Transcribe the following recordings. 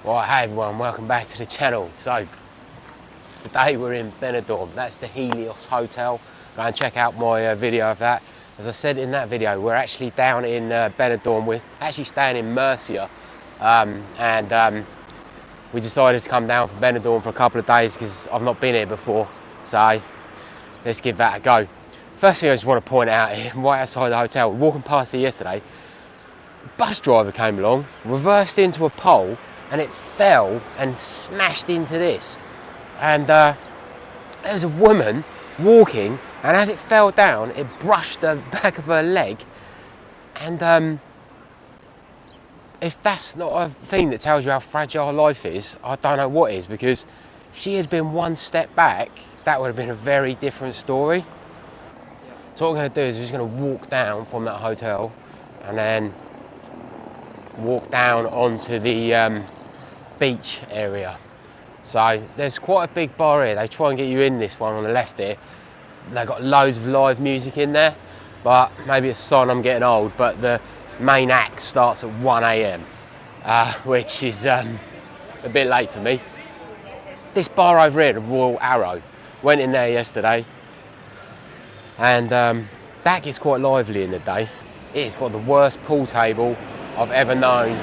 Right, hey everyone, welcome back to the channel. So, today we're in Benidorm. That's the Helios Hotel. Go and check out my video of that. As I said in that video, we're actually down in Benidorm. We're actually staying in Murcia. We decided to come down from Benidorm for a couple of days because I've not been here before. So, let's give that a go. First thing I just want to point out here, right outside the hotel, walking past it yesterday, a bus driver came along, reversed into a pole, and it fell and smashed into this. And there was a woman walking, and as it fell down, it brushed the back of her leg. And if that's not a thing that tells you how fragile life is, I don't know what is, because if she had been one step back, that would have been a very different story. So what we're going to do is we're just going to walk down from that hotel and then walk down onto the beach area. So there's quite a big bar here. They try and get you in this one on the left here. They've got loads of live music in there, but maybe it's a sign I'm getting old, but the main act starts at 1 AM, which is a bit late for me. This bar over here, the Royal Arrow, went in there yesterday, and that gets quite lively in the day. It's got the worst pool table I've ever known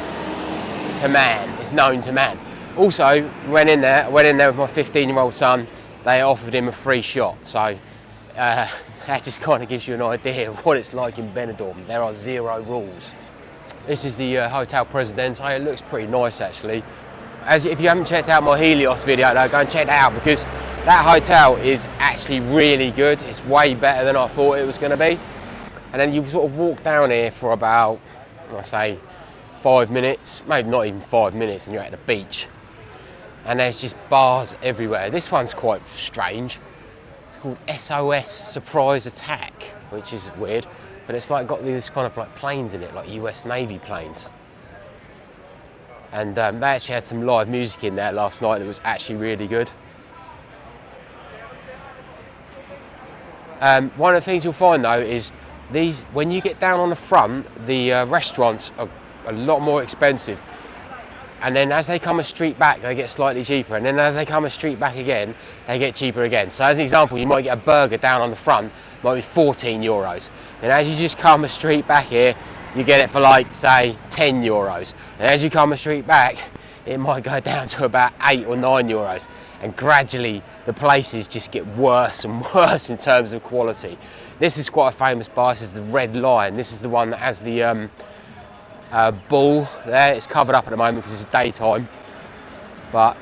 to man. It's known to man. Also, went in there with my 15-year-old son. They offered him a free shot, so that just kind of gives you an idea of what it's like in Benidorm. There are zero rules. This is the Hotel Presidente. It looks pretty nice actually. If you haven't checked out my Helios video, though, go and check that out, because that hotel is actually really good. It's way better than I thought it was going to be. And then you sort of walk down here for about, I say, 5 minutes, maybe not even 5 minutes, and you're at the beach. And there's just bars everywhere. This one's quite strange. It's called SOS Surprise Attack, which is weird, but it's like got these kind of like planes in it, like US Navy planes. And they actually had some live music in there last night that was actually really good. One of the things you'll find though is when you get down on the front, the restaurants are a lot more expensive, and then as they come a street back, they get slightly cheaper, and then as they come a street back again, they get cheaper again. So as an example, you might get a burger down on the front, might be 14 euros, and as you just come a street back here, you get it for like, say, 10 euros, and as you come a street back, it might go down to about 8 or 9 euros, and gradually the places just get worse and worse in terms of quality. This is quite a famous bar. This is the Red Lion. This is the one that has the bull there. It's covered up at the moment because it's daytime, but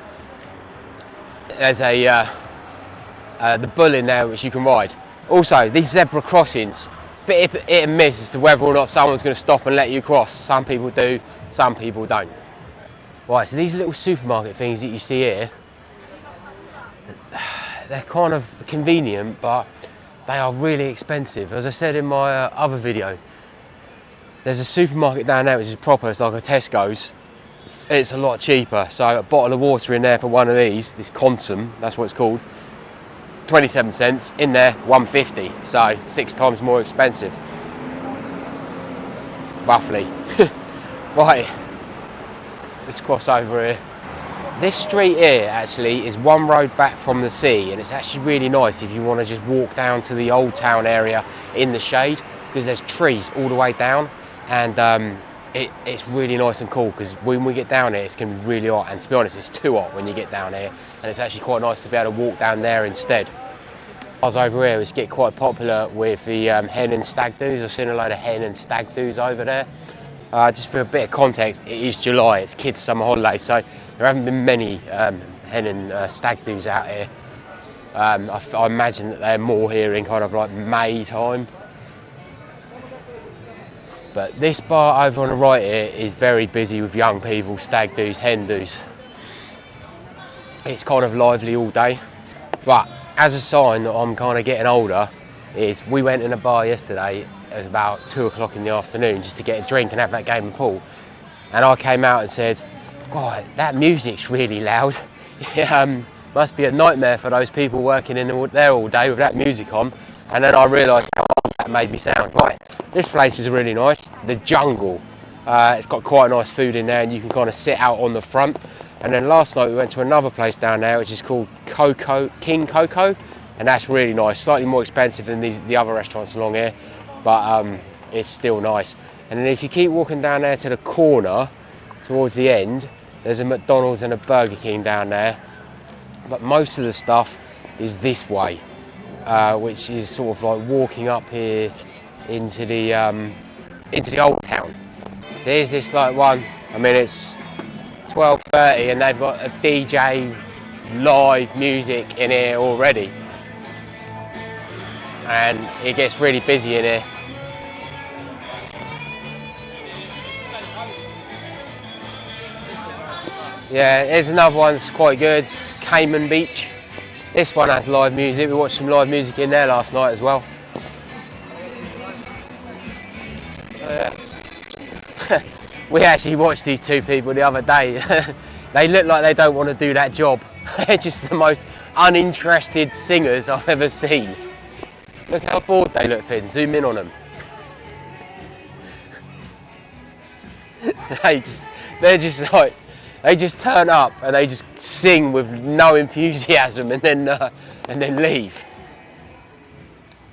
there's the bull in there which you can ride. Also, these zebra crossings, it's a bit hit and miss as to whether or not someone's going to stop and let you cross. Some people do, some people don't. Right, so these little supermarket things that you see here, they're kind of convenient, but they are really expensive. As I said in my other video, there's a supermarket down there which is proper, it's like a Tesco's. It's a lot cheaper. So a bottle of water in there for one of these, this Consum, that's what it's called, 27 cents. In there, 150, so 6 times more expensive, roughly. Right, let's cross over here. This street here actually is one road back from the sea, and it's actually really nice if you want to just walk down to the old town area in the shade, because there's trees all the way down, and it's really nice and cool, because when we get down here it's going to be really hot, and to be honest it's too hot when you get down here, and it's actually quite nice to be able to walk down there instead. I was over here, which get quite popular with the hen and stag doos. I've seen a load of hen and stag doos over there. Just for a bit of context, it is July, it's kids' summer holidays, so there haven't been many hen and stag doos out here. I imagine that they're more here in kind of like May time. But this bar over on the right here is very busy with young people, stag doos, hen doos. It's kind of lively all day. But as a sign that I'm kind of getting older, is we went in a bar yesterday. It was about 2 o'clock in the afternoon, just to get a drink and have that game of pool. And I came out and said, "God, that music's really loud." It must be a nightmare for those people working in there all day with that music on. And then I realised how old that made me sound. Right, this place is really nice. The Jungle. It's got quite nice food in there, and you can kind of sit out on the front. And then last night we went to another place down there which is called King Coco, and that's really nice. Slightly more expensive than the other restaurants along here, but it's still nice. And then if you keep walking down there to the corner towards the end, there's a McDonald's and a Burger King down there, but most of the stuff is this way, which is sort of like walking up here into the old town. So here's this like one, I mean it's 12:30 and they've got a DJ live music in here already, and it gets really busy in here. Yeah, here's another one that's quite good, it's Cayman Beach. This one has live music, we watched some live music in there last night as well. We actually watched these two people the other day. They look like they don't want to do that job. They're just the most uninterested singers I've ever seen. Look how bored they look, Finn, zoom in on them. They're just like, they just turn up and they just sing with no enthusiasm and then leave.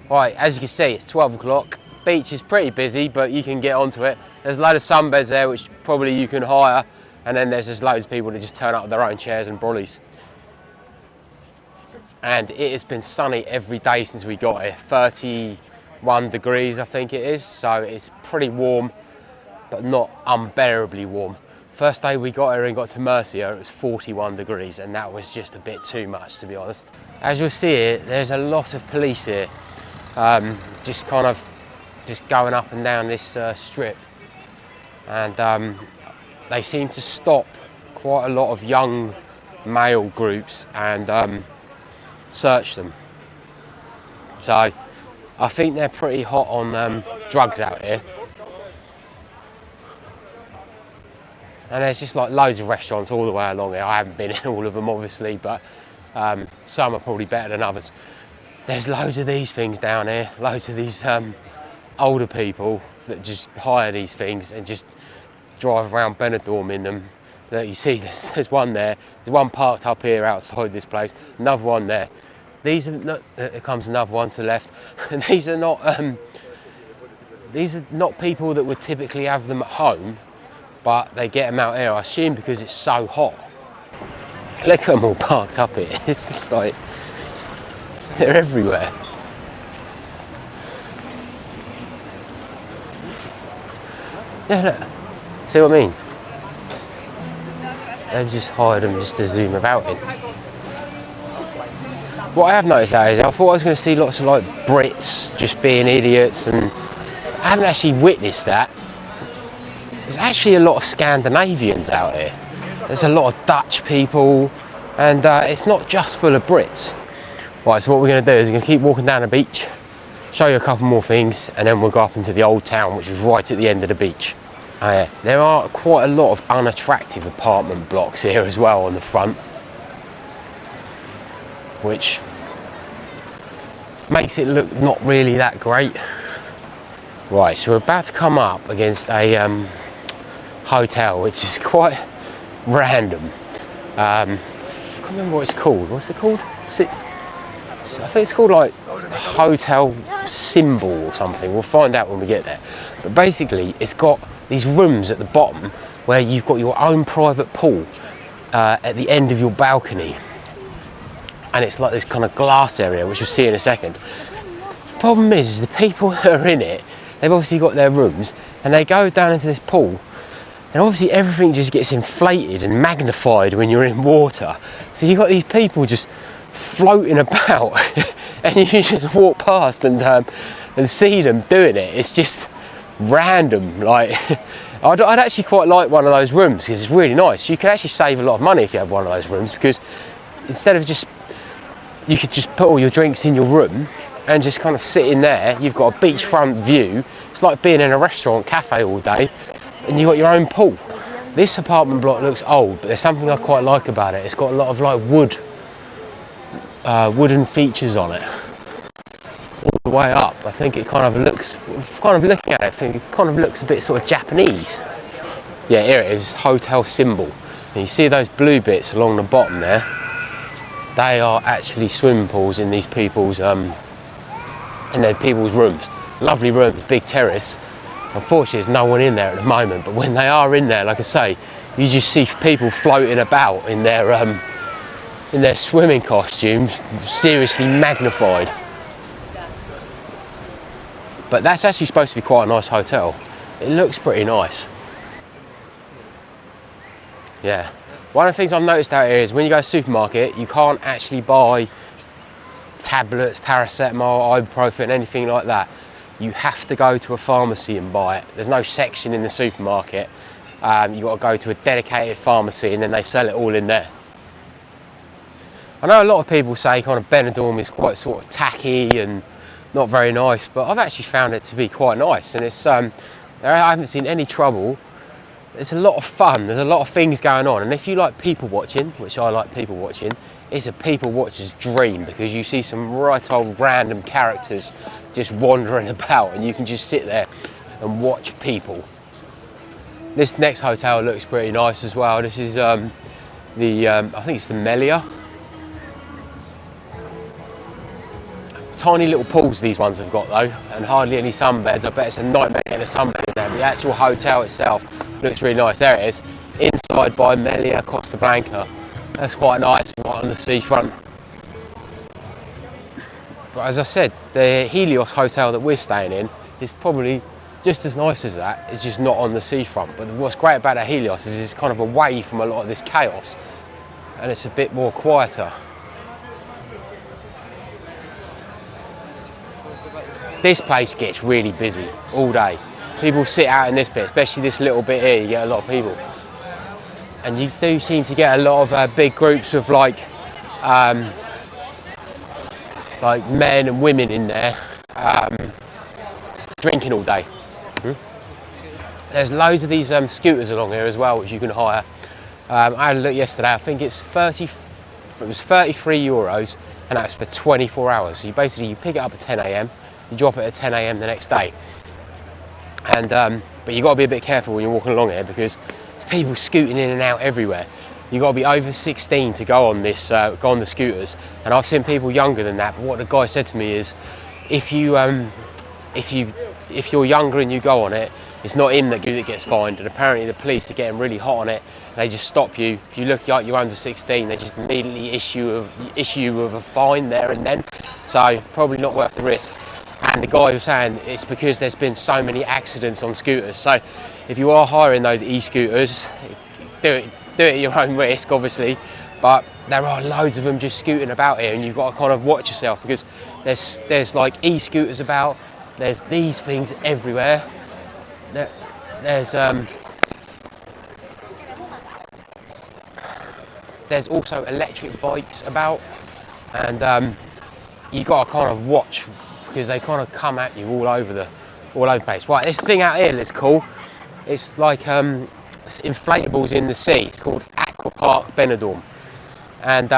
Right, as you can see, it's 12 o'clock. Beach is pretty busy, but you can get onto it. There's a load of sunbeds there, which probably you can hire, and then there's just loads of people that just turn up with their own chairs and brollies. And it has been sunny every day since we got here. 31 degrees, I think it is, so it's pretty warm, but not unbearably warm. First day we got here and got to Murcia, it was 41 degrees, and that was just a bit too much, to be honest. As you'll see here, there's a lot of police here, just going up and down this strip, and they seem to stop quite a lot of young male groups and search them. So I think they're pretty hot on drugs out here. And there's just like loads of restaurants all the way along here. I haven't been in all of them obviously, but some are probably better than others. There's loads of these things down here, loads of these older people that just hire these things and just drive around Benidorm in them. That you see, there's one there, there's one parked up here outside this place, another one there. These are not, there comes another one to the left, and these are not people that would typically have them at home, but they get them out here, I assume because it's so hot. Look at them all parked up here, it's just like, they're everywhere. Yeah, look, see what I mean? They've just hired them just to zoom about in. What I have noticed out is I thought I was going to see lots of like Brits just being idiots, and I haven't actually witnessed that. There's actually a lot of Scandinavians out here. There's a lot of Dutch people, and it's not just full of Brits. Right, so what we're going to do is we're going to keep walking down the beach, show you a couple more things, and then we'll go up into the old town, which is right at the end of the beach. Yeah. There are quite a lot of unattractive apartment blocks here as well on the front, which makes it look not really that great. Right, so we're about to come up against a hotel, which is quite random. I can't remember what it's called. What's it called? I think it's called like Hotel Symbol or something. We'll find out when we get there. But basically, it's got these rooms at the bottom where you've got your own private pool at the end of your balcony. And it's like this kind of glass area, which you'll see in a second. The problem is the people that are in it, they've obviously got their rooms, and they go down into this pool, and obviously everything just gets inflated and magnified when you're in water. So you've got these people just floating about, and you just walk past and see them doing it. It's just random. Like, I'd actually quite like one of those rooms because it's really nice. You can actually save a lot of money if you have one of those rooms, because instead of you could just put all your drinks in your room and just kind of sit in there. You've got a beachfront view. It's like being in a restaurant cafe all day, and you've got your own pool. This apartment block looks old, but there's something I quite like about it. It's got a lot of like wooden features on it all the way up. I think it kind of looks, looking at it, I think it kind of looks a bit sort of Japanese. Yeah, here it is, hotel symbol. And you see those blue bits along the bottom there? They are actually swimming pools in these people's rooms. Lovely rooms, big terrace. Unfortunately, there's no one in there at the moment, but when they are in there, like I say, you just see people floating about in their swimming costumes, seriously magnified. But that's actually supposed to be quite a nice hotel. It looks pretty nice. Yeah. One of the things I've noticed out here is when you go to the supermarket, you can't actually buy tablets, paracetamol, ibuprofen, anything like that. You have to go to a pharmacy and buy it. There's no section in the supermarket. You've got to go to a dedicated pharmacy and then they sell it all in there. I know a lot of people say kind of Benidorm is quite sort of tacky and not very nice, but I've actually found it to be quite nice, and it's I haven't seen any trouble. It's a lot of fun, there's a lot of things going on, and if you like people watching, which I like people watching, it's a people watcher's dream, because you see some right old random characters just wandering about and you can just sit there and watch people. This next hotel looks pretty nice as well. This is I think it's the Melia. Tiny little pools these ones have got though, and hardly any sunbeds. I bet it's a nightmare getting a sunbed in there. The actual hotel itself looks really nice. There it is, inside by Melia Costa Blanca. That's quite nice, right on the seafront. But as I said, the Helios hotel that we're staying in is probably just as nice as that. It's just not on the seafront. But what's great about the Helios is it's kind of away from a lot of this chaos, and it's a bit more quieter. This place gets really busy all day. People sit out in this bit, especially this little bit here, you get a lot of people. And you do seem to get a lot of big groups of like men and women in there drinking all day. There's loads of these scooters along here as well, which you can hire. I had a look yesterday, I think it was 33 euros, and that's for 24 hours. So you pick it up at 10 AM, you drop it at 10 AM the next day. And but you've got to be a bit careful when you're walking along here, because there's people scooting in and out everywhere. You've got to be over 16 to go on this, go on the scooters. And I've seen people younger than that, but what the guy said to me is, if you're younger and you go on it, it's not him that gets fined, and apparently the police are getting really hot on it. They just stop you. If you look like you're under 16, they just immediately issue of a fine there and then. So probably not worth the risk. And the guy was saying it's because there's been so many accidents on scooters. So if you are hiring those e-scooters, do it at your own risk, obviously. But there are loads of them just scooting about here, and you've got to kind of watch yourself, because there's like e-scooters about. There's these things everywhere. There's also electric bikes about, and you got to kind of watch, because they kind of come at you all over the place. Right, this thing out here is cool. It's like inflatables in the sea. It's called Aqua Park Benidorm, and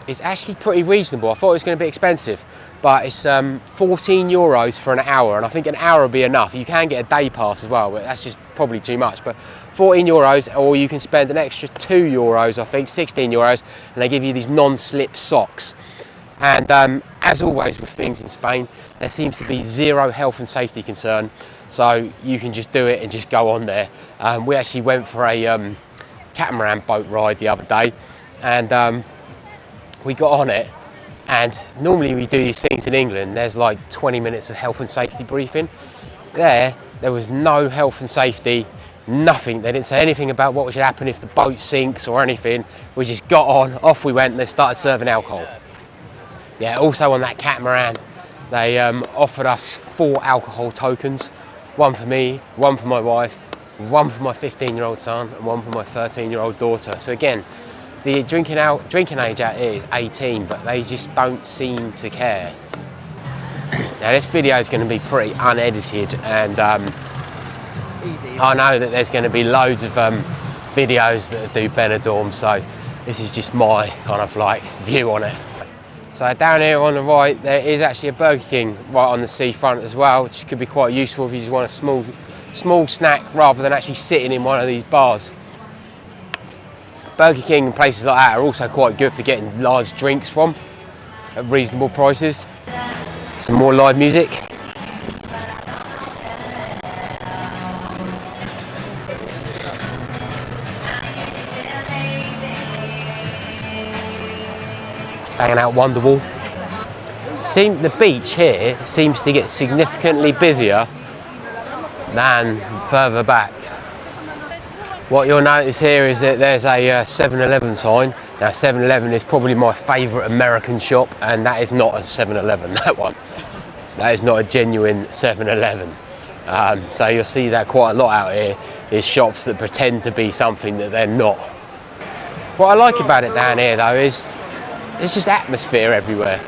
it's actually pretty reasonable. I thought it was going to be expensive, but it's 14 euros for an hour, and I think an hour will be enough. You can get a day pass as well, but that's just probably too much. But 14 euros, or you can spend an extra 2 euros, I think, 16 euros, and they give you these non-slip socks. And as always with things in Spain, there seems to be zero health and safety concern, so you can just do it and just go on there. We actually went for a catamaran boat ride the other day, and we got on it, and normally we do these things in England, there's like 20 minutes of health and safety briefing. There was no health and safety, nothing. They didn't say anything about what should happen if the boat sinks or anything. We just got on, off we went, and they started serving alcohol. Yeah, also on that catamaran, they offered us 4 alcohol tokens. One for me, one for my wife, one for my 15-year-old son, and one for my 13-year-old daughter. So again, the drinking age out here is 18, but they just don't seem to care. Now this video is going to be pretty unedited, and I know that there's going to be loads of videos that do Benidorm, so this is just my kind of like view on it. So down here on the right, there is actually a Burger King right on the seafront as well, which could be quite useful if you just want a small snack rather than actually sitting in one of these bars. Burger King and places like that are also quite good for getting large drinks from at reasonable prices. Some more live music. Hanging out Wonderwall. The beach here seems to get significantly busier than further back. What you'll notice here is that there's a 7-Eleven sign. Now 7-Eleven is probably my favourite American shop, and that is not a 7-Eleven, that one. That is not a genuine 7-Eleven. So you'll see that quite a lot out here, is shops that pretend to be something that they're not. What I like about it down here though is there's just atmosphere everywhere.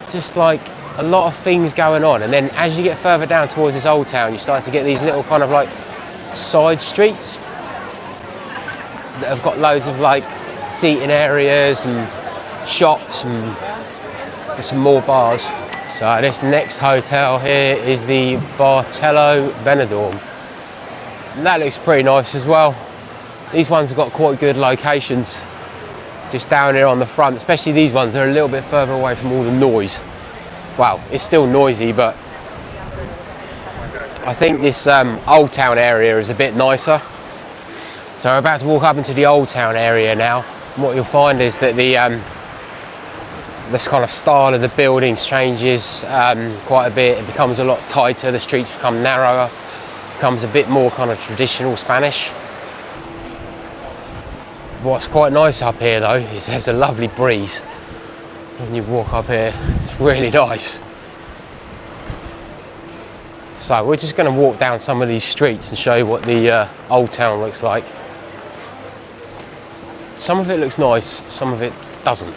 It's just like a lot of things going on, and then as you get further down towards this old town, you start to get these little kind of like side streets that have got loads of like seating areas and shops and some more bars. So this next hotel here is the Bartello Benidorm. And that looks pretty nice as well. These ones have got quite good locations just down here on the front, especially these ones are a little bit further away from all the noise. Well, it's still noisy, but I think this old town area is a bit nicer. So we're about to walk up into the old town area now. And what you'll find is that this kind of style of the buildings changes quite a bit. It becomes a lot tighter, the streets become narrower, becomes a bit more kind of traditional Spanish. What's quite nice up here though is there's a lovely breeze when you walk up here. It's really nice. So we're just going to walk down some of these streets and show you what the old town looks like. Some of it looks nice, some of it doesn't.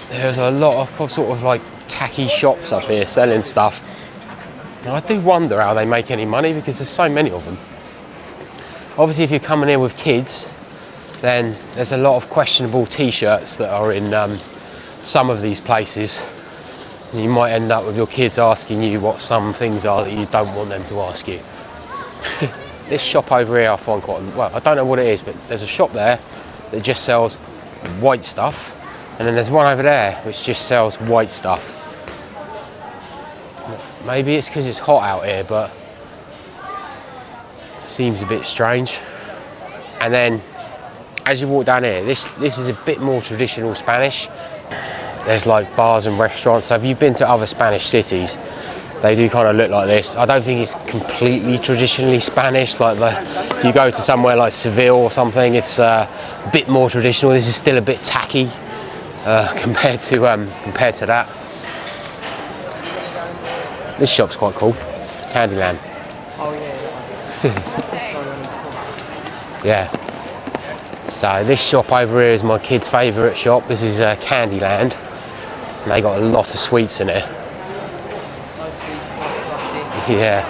There's a lot of sort of like tacky shops up here selling stuff. And I do wonder how they make any money because there's so many of them. Obviously if you're coming here with kids, then there's a lot of questionable t-shirts that are in some of these places. And you might end up with your kids asking you what some things are that you don't want them to ask you. This shop over here I find quite, well, I don't know what it is, but there's a shop there that just sells white stuff, and then there's one over there which just sells white stuff. Maybe it's because it's hot out here, but it seems a bit strange. And then as you walk down here, this is a bit more traditional Spanish. There's like bars and restaurants. So if you've been to other Spanish cities, they do kind of look like this. I don't think it's completely traditionally Spanish. Like if you go to somewhere like Seville or something, it's a bit more traditional. This is still a bit tacky compared to that. This shop's quite cool, Candyland. Oh yeah. Yeah. So this shop over here is my kid's favourite shop. This is Candyland, and they got a lot of sweets in it. Yeah.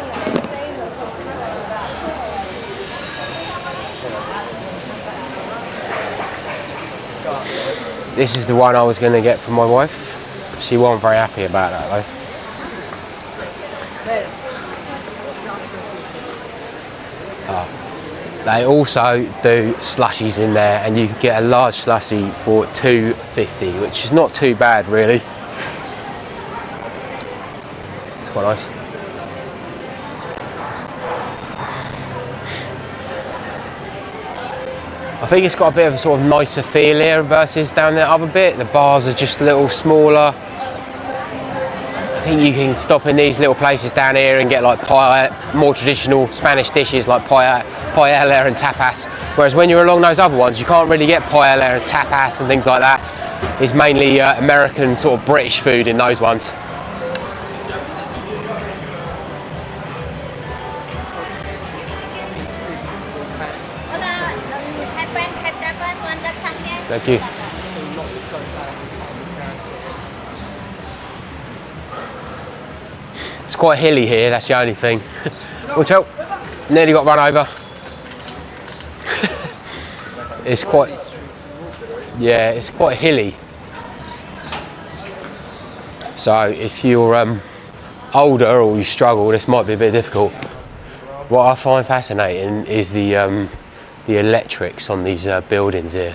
This is the one I was going to get for my wife. She wasn't very happy about that though. They also do slushies in there, and you can get a large slushie for $2.50, which is not too bad really. It's quite nice. I think it's got a bit of a sort of nicer feel here versus down the other bit. The bars are just a little smaller. I think you can stop in these little places down here and get like more traditional Spanish dishes like paella and tapas. Whereas when you're along those other ones, you can't really get paella and tapas and things like that. It's mainly American sort of British food in those ones. Thank you. It's quite hilly here, that's the only thing. Watch out, nearly got run over. It's quite hilly. So if you're older or you struggle, this might be a bit difficult. What I find fascinating is the electrics on these buildings here.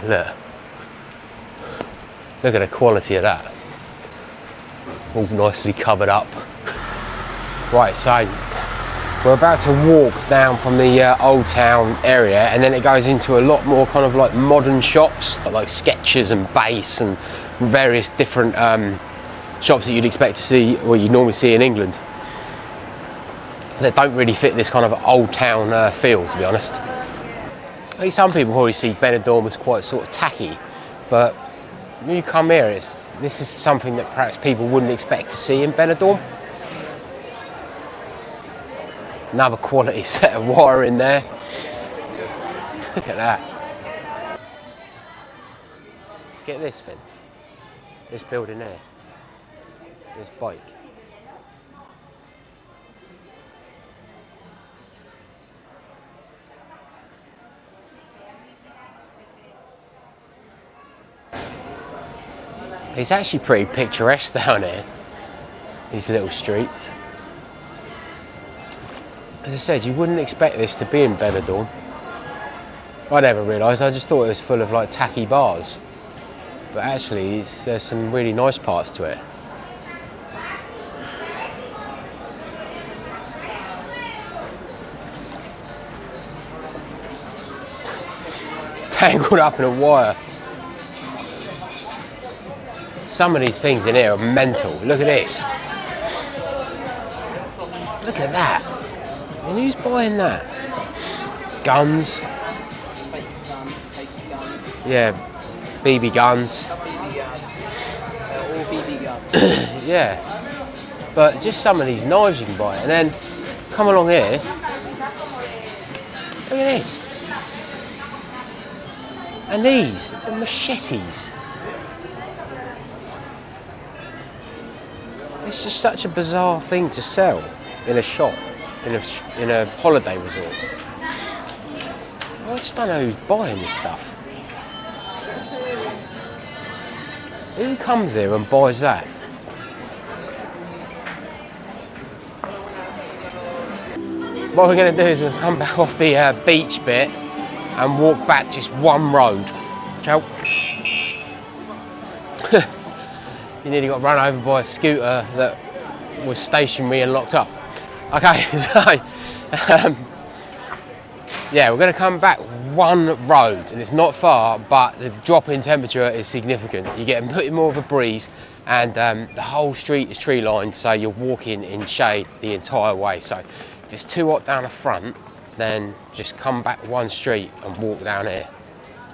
Look at the quality of that. All nicely covered up. Right, so we're about to walk down from the old town area, and then it goes into a lot more kind of like modern shops, like Skechers and Base and various different shops that you'd expect to see, or you normally see in England, that don't really fit this kind of old town feel, to be honest. I think some people probably see Benidorm as quite sort of tacky, but when you come here, this is something that perhaps people wouldn't expect to see in Benidorm. Another quality set of wire in there. Look at that. Get this thing. This building there. This bike. It's actually pretty picturesque down here, these little streets. As I said, you wouldn't expect this to be in Benidorm. I never realised, I just thought it was full of like tacky bars. But actually, there's some really nice parts to it. Tangled up in a wire. Some of these things in here are mental. Look at this. Look at that. And who's buying that? Guns. Yeah, BB guns. All BB guns. Yeah. But just some of these knives you can buy. And then come along here. Look at this. And these, the machetes. It's just such a bizarre thing to sell in a shop, in a holiday resort. I just don't know who's buying this stuff. Who comes here and buys that? What we're going to do is we'll come back off the beach bit and walk back just one road. Ciao. You nearly got run over by a scooter that was stationary and locked up. Okay, so yeah, we're going to come back one road, and it's not far, but the drop in temperature is significant. You get a bit more of a breeze, and the whole street is tree lined, so you're walking in shade the entire way. So if it's too hot down the front, then just come back one street and walk down here.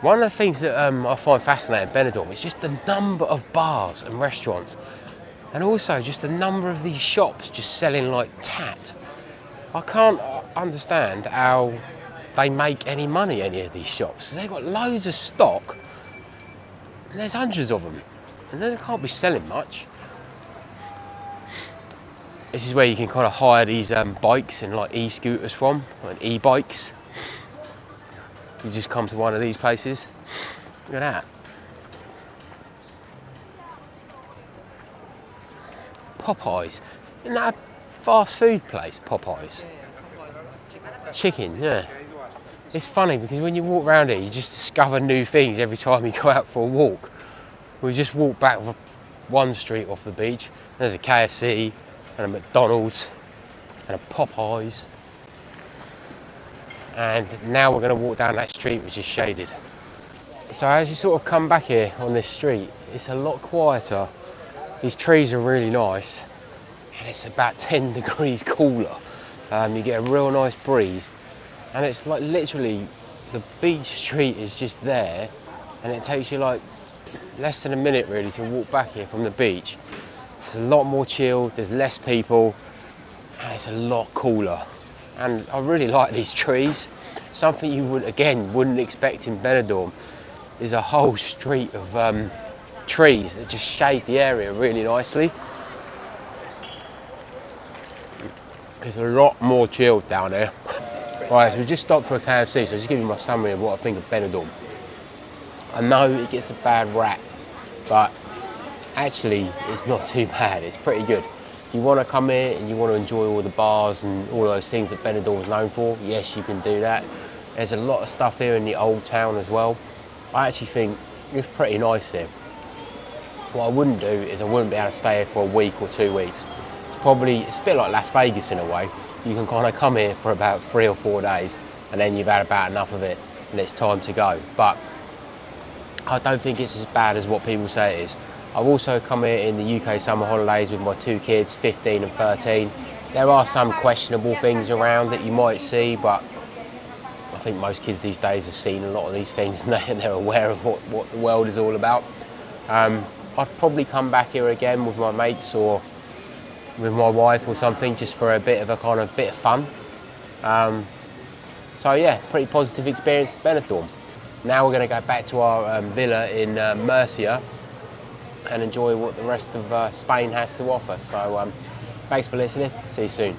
One of the things that I find fascinating in Benidorm is just the number of bars and restaurants, and also just the number of these shops just selling like tat. I can't understand how they make any money, any of these shops. They've got loads of stock, and there's hundreds of them, and they can't be selling much. This is where you can kind of hire these bikes and like e-scooters from, and e-bikes. You just come to one of these places. Look at that. Popeyes. Isn't that a fast food place, Popeyes? Chicken, yeah. It's funny because when you walk around here, you just discover new things every time you go out for a walk. We just walk back one street off the beach. There's a KFC and a McDonald's and a Popeyes. And now we're going to walk down that street which is shaded. So as you sort of come back here on this street, it's a lot quieter. These trees are really nice, and it's about 10 degrees cooler. You get a real nice breeze, and it's like literally the beach street is just there, and it takes you like less than a minute really to walk back here from the beach. It's a lot more chilled, there's less people, and it's a lot cooler. And I really like these trees. Something you wouldn't expect in Benidorm is a whole street of trees that just shade the area really nicely. It's a lot more chilled down there. Right, so we just stopped for a KFC, so just give you my summary of what I think of Benidorm. I know it gets a bad rap, but actually it's not too bad. It's pretty good. If you want to come here and you want to enjoy all the bars and all those things that Benidorm is known for, yes, you can do that. There's a lot of stuff here in the old town as well. I actually think it's pretty nice here. What I wouldn't do is I wouldn't be able to stay here for a week or 2 weeks. It's a bit like Las Vegas in a way. You can kind of come here for about 3 or 4 days and then you've had about enough of it and it's time to go. But I don't think it's as bad as what people say it is. I've also come here in the UK summer holidays with my 2 kids, 15 and 13. There are some questionable things around that you might see, but I think most kids these days have seen a lot of these things and they're aware of what the world is all about. I'd probably come back here again with my mates or with my wife or something, just for a bit of fun. So yeah, pretty positive experience at Benidorm. Now we're going to go back to our villa in Murcia and enjoy what the rest of Spain has to offer. So thanks for listening. See you soon.